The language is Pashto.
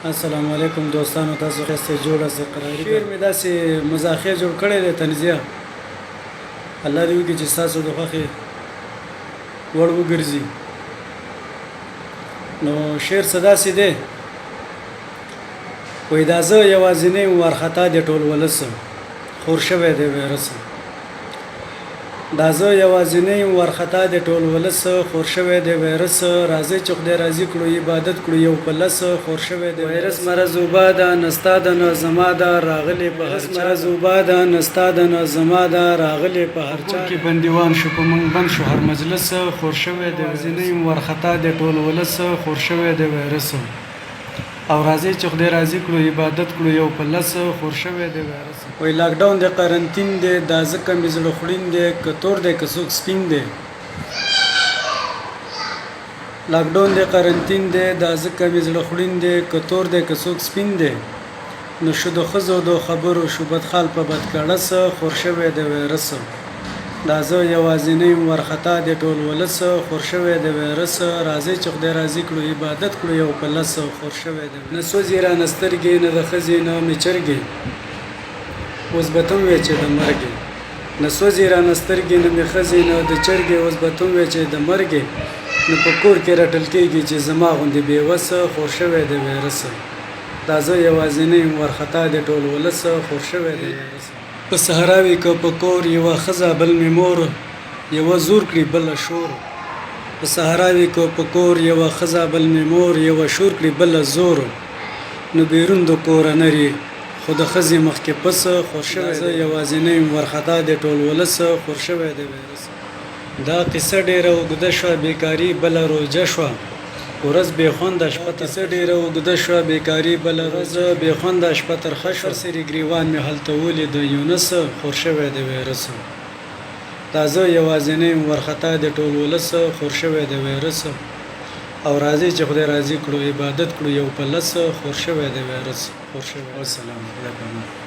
السلام علیکم دوستانو، تاسو ښه جوړه سره قراری شعر مې داسې مزاحیه جوړ کړی دی، تنزیه. الله دې وکړي چې ستاسو د خوښې وړ وګرځي. نو شعر څه داسې دی، وایي دا زه یوازینی وارخطا د ټول ولس، خور شوی دی ویرس. دا زه یوازینی وارخطا د ټول ولس، خور شوی دی ویرس. راځئ چې خدای راضي کړو، عبادت کړو یو په لس، خور شوی دی ویرس. مرض وبا ده نستا ده نه زما ده راغلی په هر چا، مرض وبا ده نستا ده نه زما ده راغلی په هر چا. کې بندیوان شو په موږ بند شو هر مجلس، خور شوی دی یوازینی وارخطا د ټول ولس، خور شوی دی ویرس. او راځي چې خدای راضي کړو، عبادت کړو یو په لس، خور شوی دی ویرس. وایي لاکډاون دی، قرنطین دی، دا ځکه مې زړه خوړین دی، که تور دی که څوک سپین دی. لاکډاون دی، قرنطین دی، دا ځکه مې زړه خوړین دی، که تور دی که څوک سپین دی. نو شو د ښځو د خبرو شو بدخال په بدکړس، خور شوی دی ویرس. دا زه یوازینی وارخطا د ټول ولس، خور شوی دی ویرس. راځئ چې خدای راضي کړو، عبادت کړو یو په لس، خور شوی دی. نه سوځي رانه سترګې نه د ښځې نه مې چرګې، اوس به ته وایې چې د مرګې. نه سوځي رانه سترګې نه مې ښځې نه د چرګې، اوس به ته وایې چې د مرګې. نو په کور کې رټل کېږي چې زما غوندې بېوسه، خور شوی دی ویرس. دا زه یوازینی وارخطا د ټول ولس، خور شوی دی ویرس. په صحرا وي که په کور، یوه ښځه بل مې مور، یوه زور کړي بله شور. په صحرا وي که په کور، یوه ښځه بل مې مور، یوه شور کړي بله زور. نو بیرون د کوره نري خو د ښځې مخکې پس، خور شوی دی یوازینی وارخطا د ټول ولس، خور شوی دی ویرس. دا قصه ډېره اوږده شوه، بیکاري بله روژه شوه، ورځ بې خونده شپه قصه ډېره اوږده شوه، بیکاري بله ورځ بې خونده شپه ترخه شوه. سرې ګریوان مې هلته ولید یونس، خور شوی دی ویرس. دا زه یوازینی وارخطا د ټول ولس، خور شوی دی ویرس. او راځي چې خدای راضي کړو، عبادت کړو یو په لس، خور شوی دی ویرس. خور شوی. والسلام علیکم.